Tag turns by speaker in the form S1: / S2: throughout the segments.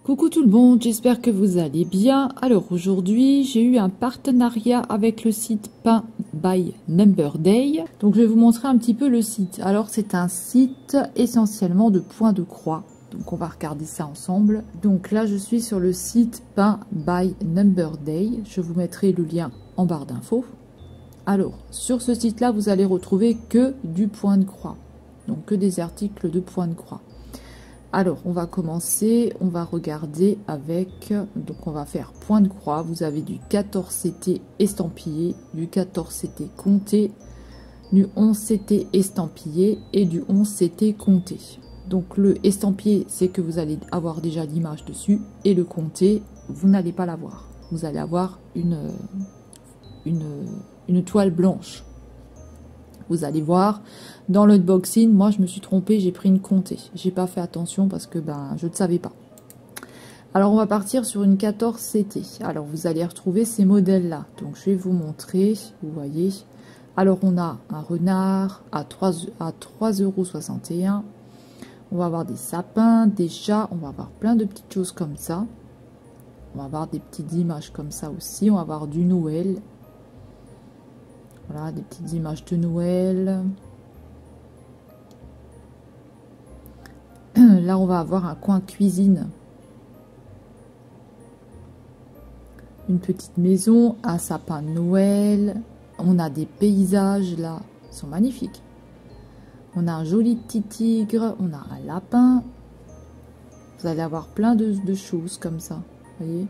S1: Coucou tout le monde, j'espère que vous allez bien. Alors aujourd'hui, j'ai eu un partenariat avec le site Paint by Number Day. Donc je vais vous montrer un petit peu le site. Alors c'est un site essentiellement de points de croix. Donc on va regarder ça ensemble. Donc là je suis sur le site Paint by Number Day. Je vous mettrai le lien en barre d'infos. Alors sur ce site là, vous allez retrouver que du point de croix. Donc que des articles de point de croix. Alors, on va commencer, on va regarder avec, donc on va faire point de croix, vous avez du 14CT estampillé, du 14CT compté, du 11CT estampillé et du 11CT compté. Donc le estampillé, c'est que vous allez avoir déjà l'image dessus, et le compté, vous n'allez pas l'avoir. Vous allez avoir une toile blanche. Vous allez voir, dans l'unboxing, moi je me suis trompée, j'ai pris une comptée. J'ai pas fait attention parce que je ne savais pas. Alors on va partir sur une 14CT. Alors vous allez retrouver ces modèles-là. Donc je vais vous montrer, vous voyez. Alors on a un renard à 3,61 €. On va avoir des sapins, des chats, on va avoir plein de petites choses comme ça. On va avoir des petites images comme ça aussi. On va avoir du Noël. Voilà, des petites images de Noël. Là, on va avoir un coin cuisine. Une petite maison, un sapin de Noël. On a des paysages, là. Ils sont magnifiques. On a un joli petit tigre. On a un lapin. Vous allez avoir plein de choses comme ça. Vous voyez?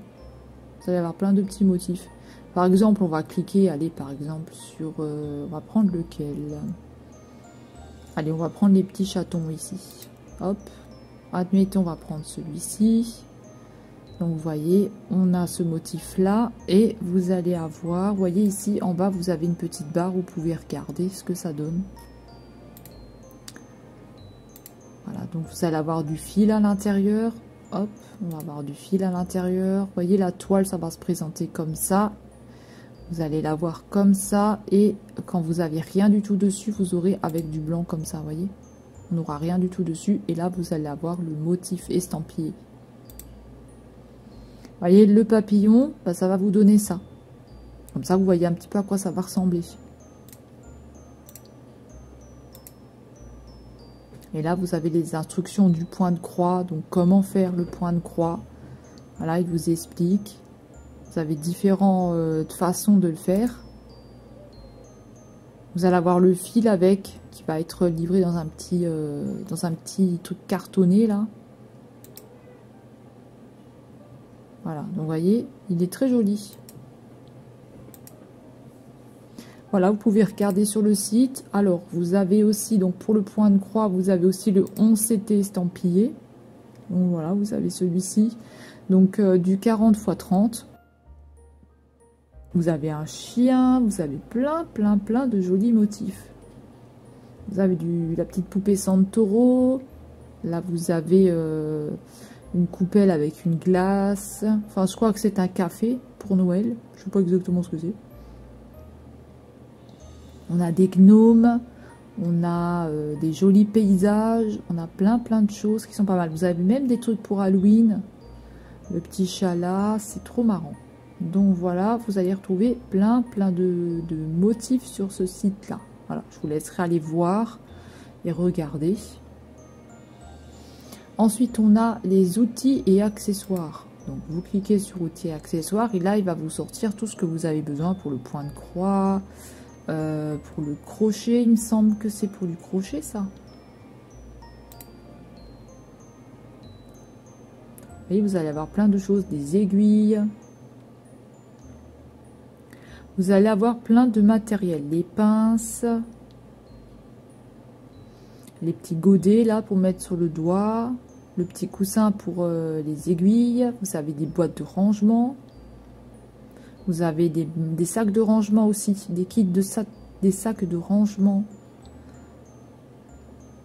S1: Vous allez avoir plein de petits motifs. Par exemple, on va cliquer, allez, par exemple, sur... on va prendre lequel? Allez, on va prendre les petits chatons ici. Hop. Admettons, on va prendre celui-ci. Donc, vous voyez, on a ce motif-là. Et vous allez avoir, vous voyez ici, en bas, vous avez une petite barre. Vous pouvez regarder ce que ça donne. Voilà, donc vous allez avoir du fil à l'intérieur. Hop, on va avoir du fil à l'intérieur. Vous voyez, la toile, ça va se présenter comme ça. Vous allez la voir comme ça, et quand vous avez rien du tout dessus, vous aurez avec du blanc comme ça, vous voyez. On n'aura rien du tout dessus, et là, vous allez avoir le motif estampillé. Vous voyez, le papillon, ça va vous donner ça. Comme ça, vous voyez un petit peu à quoi ça va ressembler. Et là, vous avez les instructions du point de croix, donc comment faire le point de croix. Voilà, il vous explique. Vous avez différentes façons de le faire. Vous allez avoir le fil avec, qui va être livré dans un petit truc cartonné là. Voilà, donc vous voyez, il est très joli. Voilà, vous pouvez regarder sur le site. Alors, vous avez aussi, donc pour le point de croix, vous avez aussi le 11CT estampillé. Donc voilà, vous avez celui-ci. Donc du 40 x 30. Vous avez un chien, vous avez plein de jolis motifs. Vous avez la petite poupée Santoro. Là, vous avez une coupelle avec une glace. Enfin, je crois que c'est un café pour Noël. Je ne sais pas exactement ce que c'est. On a des gnomes. On a des jolis paysages. On a plein de choses qui sont pas mal. Vous avez même des trucs pour Halloween. Le petit chat là, c'est trop marrant. Donc voilà, vous allez retrouver plein de motifs sur ce site-là. Voilà, je vous laisserai aller voir et regarder. Ensuite, on a les outils et accessoires. Donc vous cliquez sur outils et accessoires et là, il va vous sortir tout ce que vous avez besoin pour le point de croix, pour le crochet. Il me semble que c'est pour du crochet, ça. Et vous allez avoir plein de choses, des aiguilles. Vous allez avoir plein de matériel, les pinces, les petits godets là pour mettre sur le doigt, le petit coussin pour les aiguilles, vous avez des boîtes de rangement, vous avez des sacs de rangement aussi, des kits des sacs de rangement.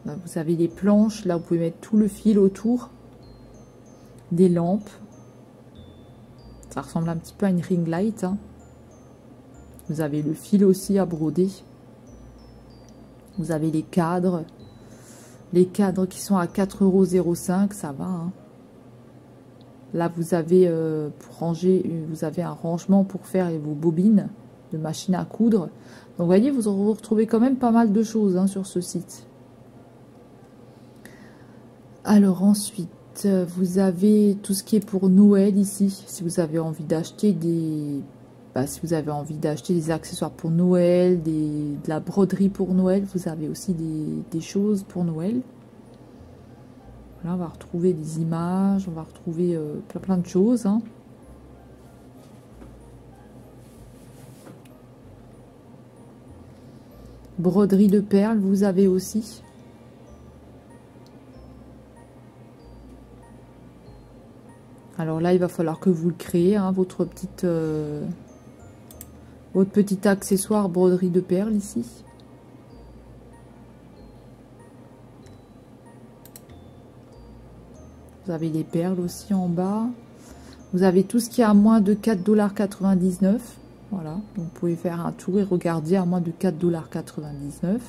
S1: Là, vous avez des planches, là vous pouvez mettre tout le fil autour, des lampes, ça ressemble un petit peu à une ring light, hein. Vous avez le fil aussi à broder. Vous avez les cadres. Les cadres qui sont à 4,05 €, ça va. Hein. Là, vous avez pour ranger, vous avez un rangement pour faire vos bobines de machine à coudre. Donc, vous voyez, vous retrouvez quand même pas mal de choses hein, sur ce site. Alors ensuite, vous avez tout ce qui est pour Noël ici. Si vous avez envie d'acheter des... si vous avez envie d'acheter des accessoires pour Noël, de la broderie pour Noël, vous avez aussi des choses pour Noël. Là, on va retrouver des images, on va retrouver plein de choses. Hein. Broderie de perles, vous avez aussi. Alors là, il va falloir que vous le créez, hein, votre petit accessoire broderie de perles ici. Vous avez les perles aussi en bas. Vous avez tout ce qui est à moins de 4,99 $. Voilà, donc vous pouvez faire un tour et regarder à moins de 4,99 $.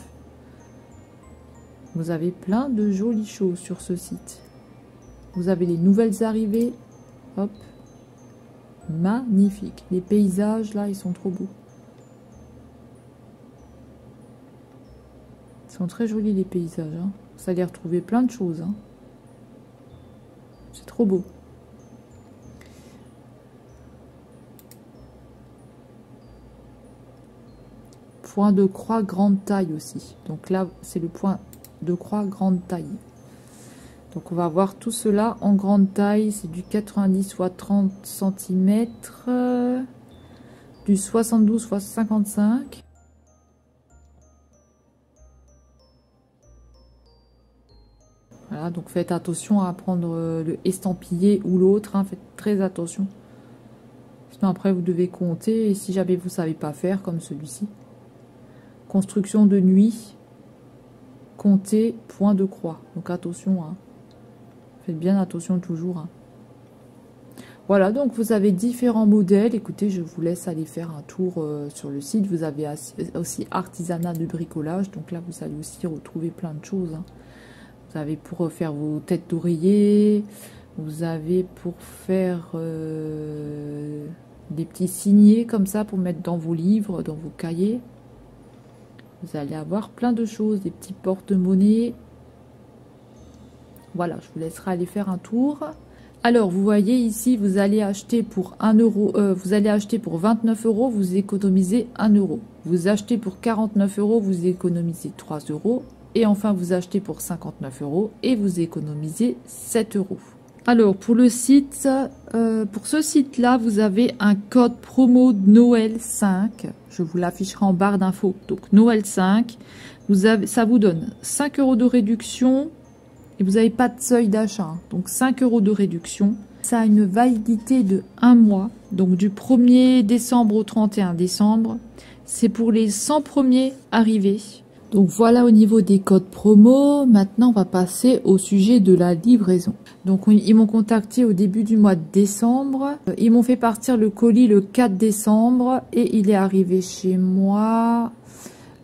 S1: Vous avez plein de jolies choses sur ce site. Vous avez les nouvelles arrivées. Hop. Magnifique. Les paysages, là, ils sont trop beaux. Ils sont très jolis, les paysages. Hein. Vous allez retrouver plein de choses. Hein. C'est trop beau. Point de croix grande taille aussi. Donc là, c'est le point de croix grande taille. Donc on va voir tout cela en grande taille. C'est du 90 x 30 cm. Du 72 x 55. Voilà, donc faites attention à prendre le estampillé ou l'autre. Hein, faites très attention. Sinon après vous devez compter. Et si jamais vous ne savez pas faire comme celui-ci. Construction de nuit. Comptez point de croix. Donc attention. Hein. Faites bien attention toujours. Hein. Voilà, donc vous avez différents modèles. Écoutez, je vous laisse aller faire un tour sur le site. Vous avez aussi artisanat de bricolage. Donc là, vous allez aussi retrouver plein de choses. Hein. Vous avez pour faire vos têtes d'oreiller. Vous avez pour faire des petits signets comme ça pour mettre dans vos livres, dans vos cahiers. Vous allez avoir plein de choses. Des petits porte-monnaies. Voilà, je vous laisserai aller faire un tour. Alors, vous voyez ici, vous allez acheter pour 1 €, vous allez acheter pour 29 €, vous économisez 1 €. Vous achetez pour 49 €, vous économisez 3 €. Et enfin, vous achetez pour 59 € et vous économisez 7 €. Alors, pour le site, pour ce site-là, vous avez un code promo Noël 5. Je vous l'afficherai en barre d'infos. Donc, Noël 5, ça vous donne 5 € de réduction. Et vous n'avez pas de seuil d'achat, hein. Donc 5 € de réduction. Ça a une validité de 1 mois, donc du 1er décembre au 31 décembre. C'est pour les 100 premiers arrivés. Donc voilà au niveau des codes promo. Maintenant, on va passer au sujet de la livraison. Donc ils m'ont contacté au début du mois de décembre. Ils m'ont fait partir le colis le 4 décembre et il est arrivé chez moi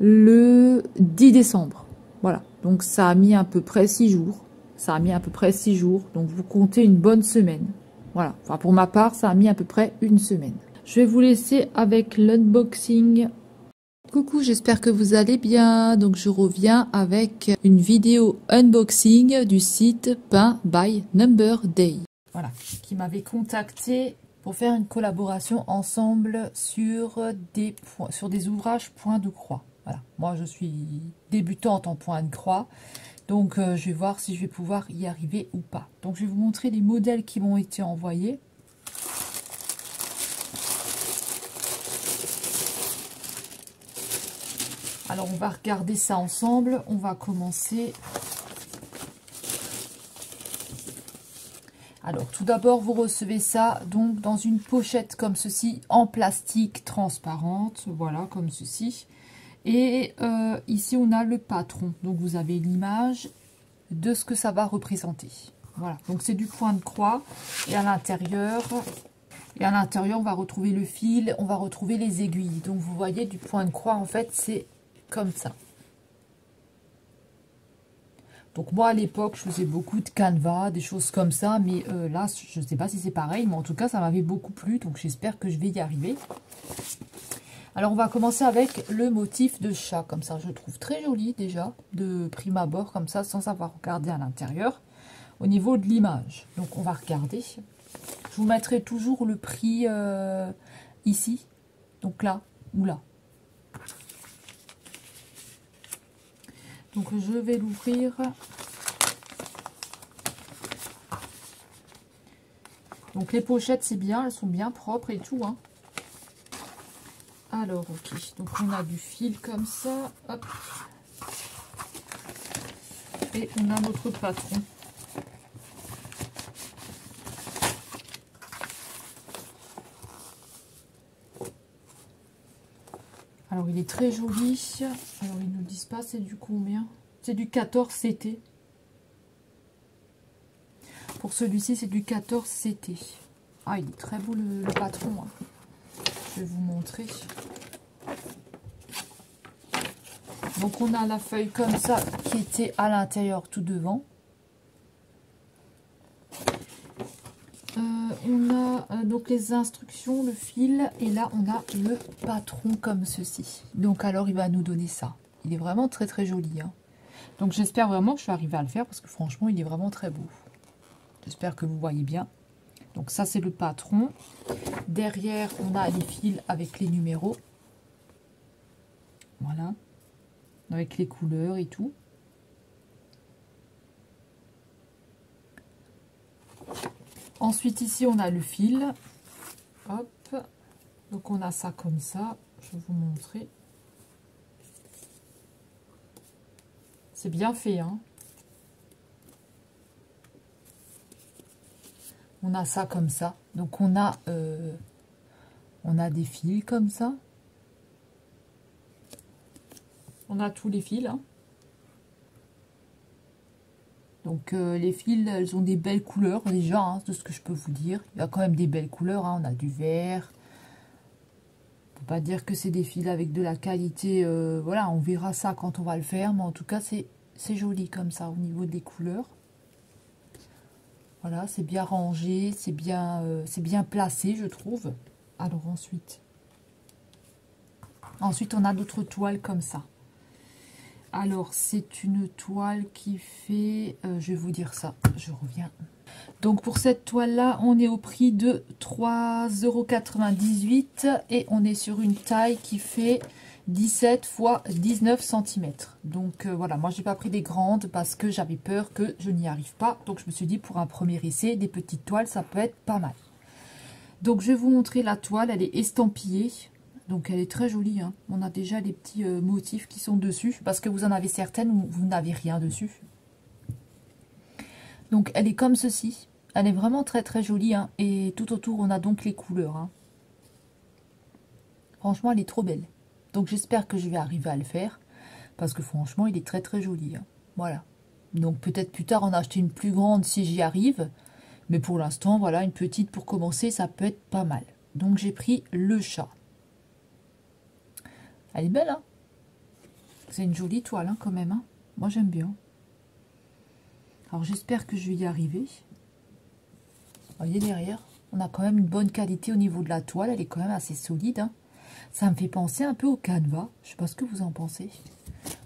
S1: le 10 décembre. Voilà, donc ça a mis à peu près 6 jours. Ça a mis à peu près 6 jours, donc vous comptez une bonne semaine. Voilà, enfin pour ma part, ça a mis à peu près une semaine. Je vais vous laisser avec l'unboxing. Coucou, j'espère que vous allez bien. Donc je reviens avec une vidéo unboxing du site Paint by Number Day. Voilà, qui m'avait contacté pour faire une collaboration ensemble sur des ouvrages point de croix. Voilà, moi je suis débutante en point de croix, donc je vais voir si je vais pouvoir y arriver ou pas. Donc je vais vous montrer les modèles qui m'ont été envoyés. Alors on va regarder ça ensemble, on va commencer. Alors tout d'abord vous recevez ça donc dans une pochette comme ceci, en plastique transparente, voilà comme ceci. Et ici, on a le patron. Donc, vous avez l'image de ce que ça va représenter. Voilà. Donc, c'est du point de croix. Et à l'intérieur, on va retrouver le fil. On va retrouver les aiguilles. Donc, vous voyez, du point de croix, en fait, c'est comme ça. Donc moi à l'époque je faisais beaucoup de canevas, des choses comme ça, mais là je ne sais pas si c'est pareil, mais en tout cas ça m'avait beaucoup plu, donc j'espère que je vais y arriver. Alors on va commencer avec le motif de chat, comme ça je le trouve très joli déjà, de prime abord comme ça, sans avoir regardé à l'intérieur, au niveau de l'image. Donc on va regarder. Je vous mettrai toujours le prix ici, donc là ou là. Donc je vais l'ouvrir. Donc les pochettes c'est bien, elles sont bien propres et tout, hein. Alors ok, donc on a du fil comme ça, hop. Et on a notre patron. Alors il est très joli. Alors ils ne nous disent pas c'est du combien. C'est du 14 CT. Pour celui-ci c'est du 14 CT. Ah il est très beau le patron, hein. Je vais vous montrer. Donc on a la feuille comme ça qui était à l'intérieur tout devant. On a donc les instructions, le fil, et là on a le patron comme ceci. Donc alors il va nous donner ça. Il est vraiment très très joli, hein. Donc j'espère vraiment que je vais arriver à le faire parce que franchement il est vraiment très beau. J'espère que vous voyez bien. Donc ça c'est le patron. Derrière on a les fils avec les numéros. Voilà. Avec les couleurs et tout. Ensuite ici on a le fil. Hop. Donc on a ça comme ça. Je vais vous montrer. C'est bien fait, hein. On a ça comme ça. Donc on a des fils comme ça. On a tous les fils, hein. Donc les fils, elles ont des belles couleurs déjà, hein, de ce que je peux vous dire. Il y a quand même des belles couleurs, hein. On a du vert. On peut pas dire que c'est des fils avec de la qualité. Voilà, on verra ça quand on va le faire. Mais en tout cas, c'est joli comme ça au niveau des couleurs. Voilà, c'est bien rangé, c'est bien placé, je trouve. Alors ensuite on a d'autres toiles comme ça. Alors, c'est une toile qui fait... je vais vous dire ça, je reviens. Donc, pour cette toile-là, on est au prix de 3,98 € et on est sur une taille qui fait 17 x 19 cm. Donc, voilà, moi, j'ai pas pris des grandes parce que j'avais peur que je n'y arrive pas. Donc, je me suis dit, pour un premier essai, des petites toiles, ça peut être pas mal. Donc, je vais vous montrer la toile, elle est estampillée. Donc elle est très jolie, hein. On a déjà les petits motifs qui sont dessus. Parce que vous en avez certaines où vous n'avez rien dessus. Donc elle est comme ceci. Elle est vraiment très très jolie, hein. Et tout autour on a donc les couleurs, hein. Franchement elle est trop belle. Donc j'espère que je vais arriver à le faire. Parce que franchement il est très très joli, hein. Voilà. Donc peut-être plus tard en acheter une plus grande si j'y arrive. Mais pour l'instant voilà, une petite pour commencer ça peut être pas mal. Donc j'ai pris le chat. Elle est belle, hein. C'est une jolie toile, hein, quand même, hein. Moi, j'aime bien. Alors, j'espère que je vais y arriver. Vous voyez, derrière, on a quand même une bonne qualité au niveau de la toile. Elle est quand même assez solide, hein. Ça me fait penser un peu au canevas. Je ne sais pas ce que vous en pensez.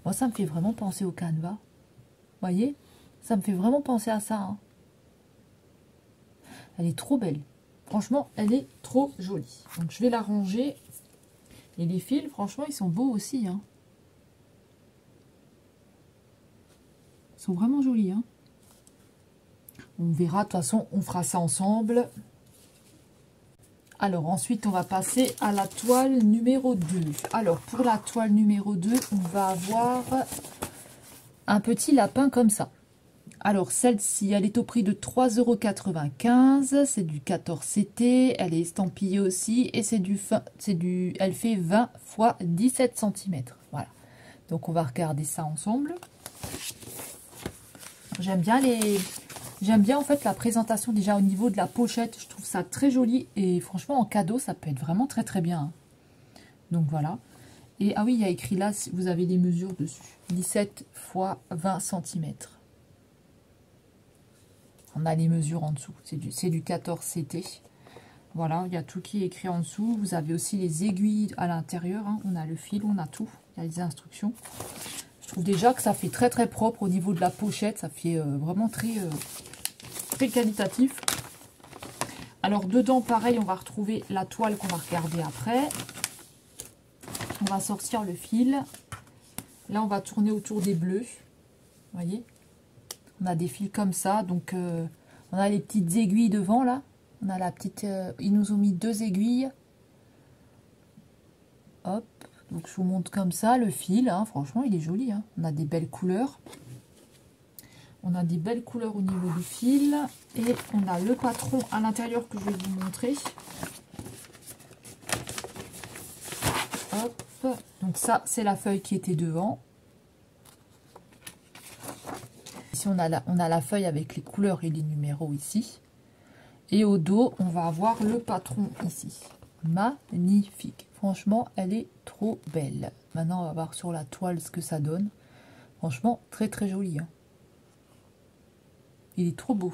S1: Moi, ça me fait vraiment penser au canevas. Vous voyez? Ça me fait vraiment penser à ça, hein. Elle est trop belle. Franchement, elle est trop jolie. Donc, je vais la ranger. Et les fils, franchement, ils sont beaux aussi, hein. Ils sont vraiment jolis, hein. On verra, de toute façon, on fera ça ensemble. Alors, ensuite, on va passer à la toile numéro 2. Alors, pour la toile numéro 2, on va avoir un petit lapin comme ça. Alors, celle-ci, elle est au prix de 3,95 €. C'est du 14 CT. Elle est estampillée aussi. Et elle fait 20 x 17 cm. Voilà. Donc, on va regarder ça ensemble. J'aime bien en fait la présentation déjà au niveau de la pochette. Je trouve ça très joli. Et franchement, en cadeau, ça peut être vraiment très très bien, hein. Donc, voilà. Et ah oui, il y a écrit là, vous avez les mesures dessus. 17 x 20 cm. On a les mesures en dessous. C'est du 14 CT. Voilà, il y a tout qui est écrit en dessous. Vous avez aussi les aiguilles à l'intérieur. Hein. On a le fil, on a tout. Il y a les instructions. Je trouve déjà que ça fait très très propre au niveau de la pochette. Ça fait vraiment très qualitatif. Alors dedans, pareil, on va retrouver la toile qu'on va regarder après. On va sortir le fil. Là, on va tourner autour des bleus. Vous voyez? On a des fils comme ça. Donc, on a les petites aiguilles devant, là. On a la petite... ils nous ont mis 2 aiguilles. Hop. Donc, je vous montre comme ça le fil. Hein. Franchement, il est joli. Hein. On a des belles couleurs. On a des belles couleurs au niveau du fil. Et on a le patron à l'intérieur que je vais vous montrer. Hop. Donc ça, c'est la feuille qui était devant. Ici, on a la feuille avec les couleurs et les numéros ici. Et au dos, on va avoir le patron ici. Magnifique. Franchement, elle est trop belle. Maintenant, on va voir sur la toile ce que ça donne. Franchement, très très joli. Hein. Il est trop beau.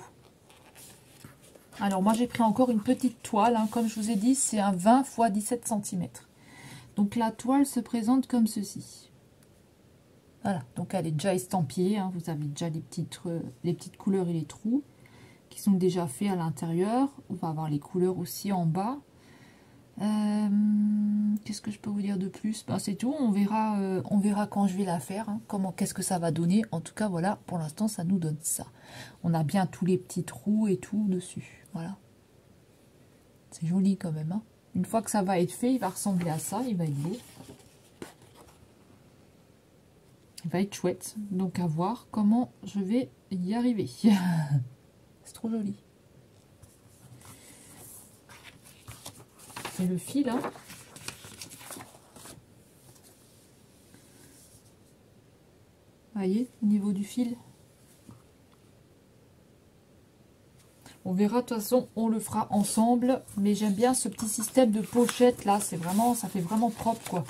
S1: Alors, moi, j'ai pris encore une petite toile. Hein. Comme je vous ai dit, c'est un 20 x 17 cm. Donc, la toile se présente comme ceci. Voilà. Donc, elle est déjà estampillée. Hein. Vous avez déjà les petites couleurs et les trous qui sont déjà faits à l'intérieur. On va avoir les couleurs aussi en bas. Qu'est-ce que je peux vous dire de plus? Ben, c'est tout. On verra quand je vais la faire. Hein. Qu'est-ce que ça va donner? En tout cas, voilà. Pour l'instant, ça nous donne ça. On a bien tous les petits trous et tout dessus. Voilà. C'est joli quand même. Hein. Une fois que ça va être fait, il va ressembler à ça. Il va être beau. Il va être chouette. Donc, à voir comment je vais y arriver. C'est trop joli. C'est le fil. Hein. Vous voyez, au niveau du fil. On verra, de toute façon, on le fera ensemble. Mais j'aime bien ce petit système de pochette là. C'est vraiment, ça fait vraiment propre quoi.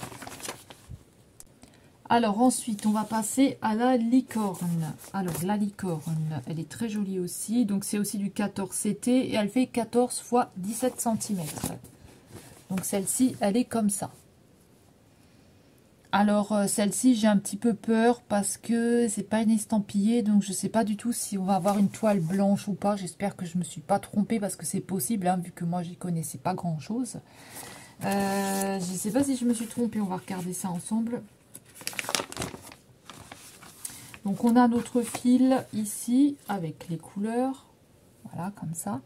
S1: Alors ensuite, on va passer à la licorne. Alors la licorne, elle est très jolie aussi. Donc c'est aussi du 14 CT et elle fait 14 x 17 cm. Donc celle-ci, elle est comme ça. Alors celle-ci, j'ai un petit peu peur parce que c'est pas une estampillée. Donc je ne sais pas du tout si on va avoir une toile blanche ou pas. J'espère que je ne me suis pas trompée parce que c'est possible, hein, vu que moi j'y connaissais pas grand-chose. Je ne sais pas si je me suis trompée. On va regarder ça ensemble. Donc on a notre fil ici avec les couleurs, voilà comme ça.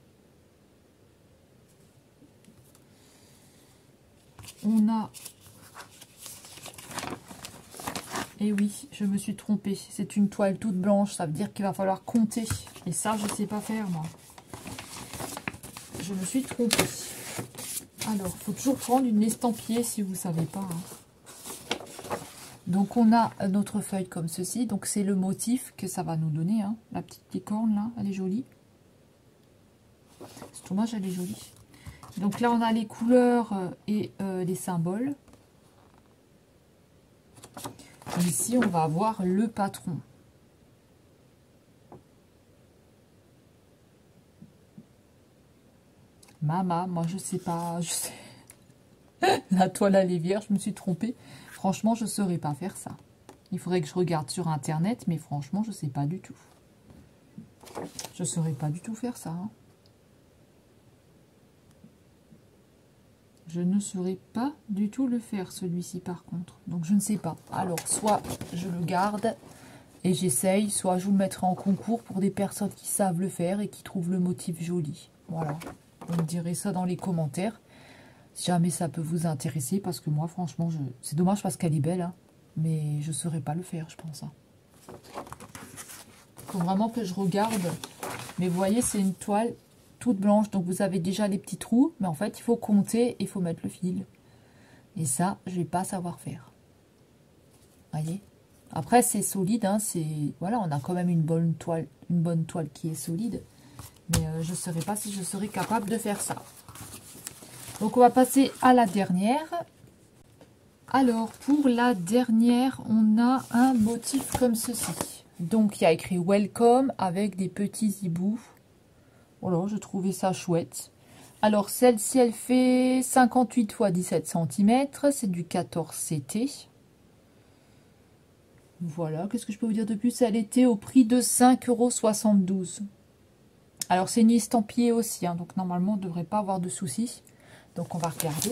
S1: On a, et oui, je me suis trompée, c'est une toile toute blanche, ça veut dire qu'il va falloir compter. Et ça, je ne sais pas faire moi. Je me suis trompée. Alors, il faut toujours prendre une estampillée si vous ne savez pas. Hein. Donc on a notre feuille comme ceci, donc c'est le motif que ça va nous donner, hein. La petite licorne là, elle est jolie. C'est dommage, elle est jolie. Donc là on a les couleurs et les symboles. Et ici on va avoir le patron. Mama, moi je sais pas, je sais. La toile elle est vierge, je me suis trompée. Franchement, je ne saurais pas faire ça. Il faudrait que je regarde sur internet, mais franchement, je ne sais pas du tout. Je ne saurais pas du tout faire ça. Hein. Je ne saurais pas du tout le faire, celui-ci, par contre. Donc, je ne sais pas. Alors, soit je le garde et j'essaye, soit je vous le mettrai en concours pour des personnes qui savent le faire et qui trouvent le motif joli. Voilà. Vous me direz ça dans les commentaires. Si jamais ça peut vous intéresser, parce que moi, franchement, c'est dommage parce qu'elle est belle, hein, mais je ne saurais pas le faire, je pense. Hein. Faut vraiment que je regarde. Mais vous voyez, c'est une toile toute blanche, donc vous avez déjà les petits trous, mais en fait, il faut compter et il faut mettre le fil. Et ça, je ne vais pas savoir faire. Vous voyez? Après, c'est solide, hein, voilà, on a quand même une bonne toile qui est solide, mais je ne saurais pas si je serais capable de faire ça. Donc, on va passer à la dernière. Alors, pour la dernière, on a un motif comme ceci. Donc, il y a écrit « Welcome » avec des petits hiboux. Voilà, je trouvais ça chouette. Alors, celle-ci, elle fait 58 x 17 cm. C'est du 14 CT. Voilà, qu'est-ce que je peux vous dire de plus? Elle était au prix de 5,72 €. Alors, c'est une estampillée aussi, hein, donc normalement, on ne devrait pas avoir de soucis. Donc, on va regarder.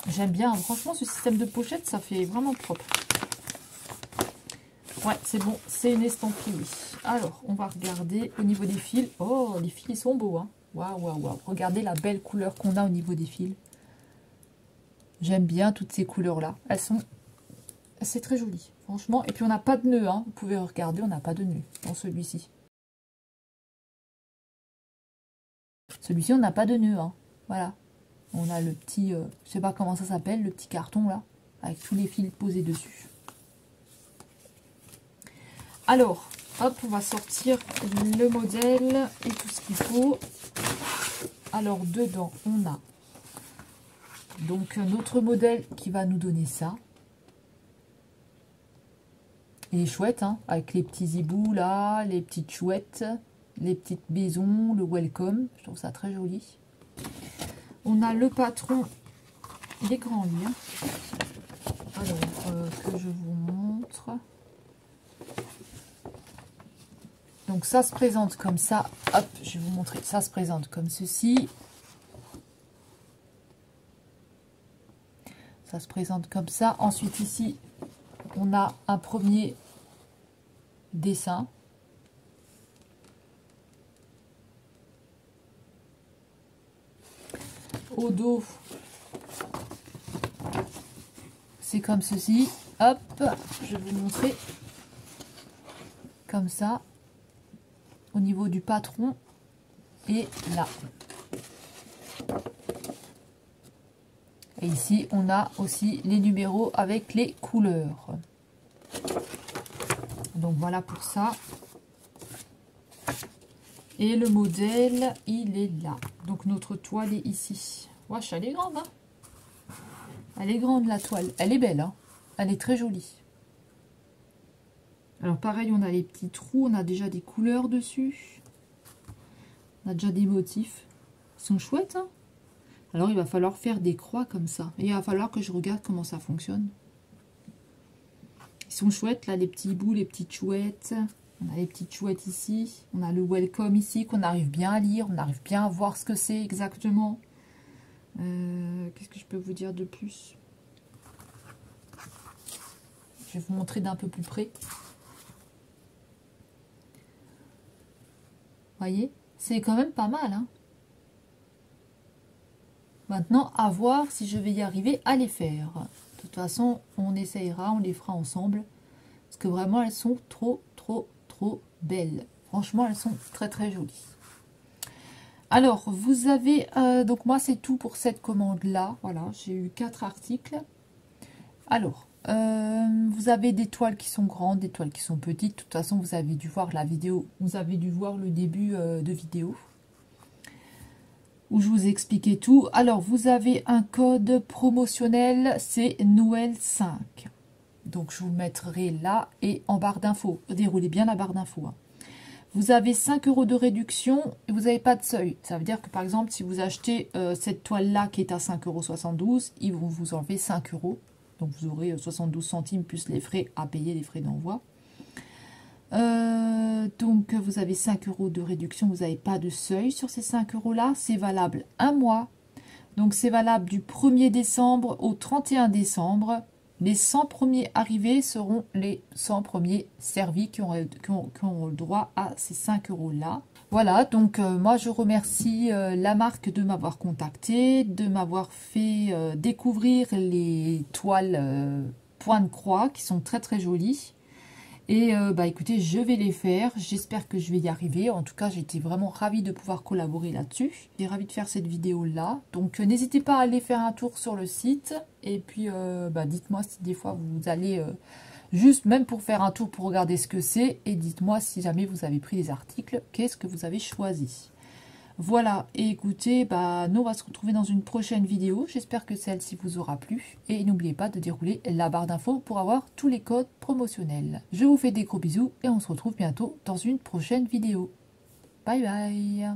S1: J'aime bien, franchement, ce système de pochette, ça fait vraiment propre. Ouais, c'est bon, c'est une estampillée. Alors, on va regarder au niveau des fils. Oh, les fils, ils sont beaux, hein. Waouh, waouh, waouh. Regardez la belle couleur qu'on a au niveau des fils. J'aime bien toutes ces couleurs-là. C'est très joli, franchement. Et puis, on n'a pas de nœud, hein. Vous pouvez regarder, on n'a pas de nœud dans celui-ci. Celui-ci, on n'a pas de nœud, hein. Voilà. On a le petit, je sais pas comment ça s'appelle, le petit carton, là, avec tous les fils posés dessus. Alors, hop, on va sortir le modèle et tout ce qu'il faut. Alors, dedans, on a donc notre modèle qui va nous donner ça. Il est chouette, hein, avec les petits hiboux là, les petites chouettes, les petites maisons, le welcome. Je trouve ça très joli. On a le patron, il est grand lui. Hein. Alors, que je vous montre. Donc ça se présente comme ça. Hop, je vais vous montrer. Ça se présente comme ceci. Ça se présente comme ça. Ensuite ici, on a un premier dessin. Au dos, c'est comme ceci. Hop, je vais vous montrer. Comme ça. Au niveau du patron. Et là. Et ici, on a aussi les numéros avec les couleurs. Donc voilà pour ça. Et le modèle, il est là. Donc notre toile est ici. Wesh, elle est grande, hein. Elle est grande la toile. Elle est belle, hein. Elle est très jolie. Alors pareil, on a les petits trous. On a déjà des couleurs dessus. On a déjà des motifs. Ils sont chouettes, hein. Alors, il va falloir faire des croix comme ça. Et il va falloir que je regarde comment ça fonctionne. Ils sont chouettes, là, les petits bouts, les petites chouettes. On a les petites chouettes ici. On a le welcome ici, qu'on arrive bien à lire. On arrive bien à voir ce que c'est exactement. Qu'est-ce que je peux vous dire de plus? Je vais vous montrer d'un peu plus près. Vous voyez? C'est quand même pas mal, hein. Maintenant, à voir si je vais y arriver à les faire. De toute façon, on essayera, on les fera ensemble. Parce que vraiment, elles sont trop, trop, trop belles. Franchement, elles sont très, très jolies. Alors, vous avez... donc, moi, c'est tout pour cette commande-là. Voilà, j'ai eu 4 articles. Alors, vous avez des toiles qui sont grandes, des toiles qui sont petites. De toute façon, vous avez dû voir la vidéo. Vous avez dû voir le début de vidéo. Où je vous expliquais tout. Alors, vous avez un code promotionnel, c'est Noël 5. Donc, je vous le mettrai là et en barre d'infos. Déroulez bien la barre d'infos. Hein. Vous avez 5 € de réduction et vous n'avez pas de seuil. Ça veut dire que, par exemple, si vous achetez cette toile-là qui est à 5,72 €, ils vont vous enlever 5 €. Donc, vous aurez 72 centimes plus les frais à payer, les frais d'envoi. Donc vous avez 5 € de réduction, vous n'avez pas de seuil sur ces 5 € là, c'est valable un mois, donc c'est valable du 1er décembre au 31 décembre, les 100 premiers arrivés seront les 100 premiers servis qui auront le droit à ces 5 € là. Voilà, donc moi je remercie la marque de m'avoir contacté, de m'avoir fait découvrir les toiles point de croix qui sont très très jolies. Et bah écoutez, je vais les faire. J'espère que je vais y arriver. En tout cas, j'étais vraiment ravie de pouvoir collaborer là-dessus. J'étais ravie de faire cette vidéo-là. Donc, n'hésitez pas à aller faire un tour sur le site. Et puis, bah, dites-moi si des fois vous allez juste même pour faire un tour pour regarder ce que c'est. Et dites-moi si jamais vous avez pris des articles, qu'est-ce que vous avez choisi. Voilà, et écoutez, bah, nous on va se retrouver dans une prochaine vidéo. J'espère que celle-ci vous aura plu. Et n'oubliez pas de dérouler la barre d'infos pour avoir tous les codes promotionnels. Je vous fais des gros bisous et on se retrouve bientôt dans une prochaine vidéo. Bye bye.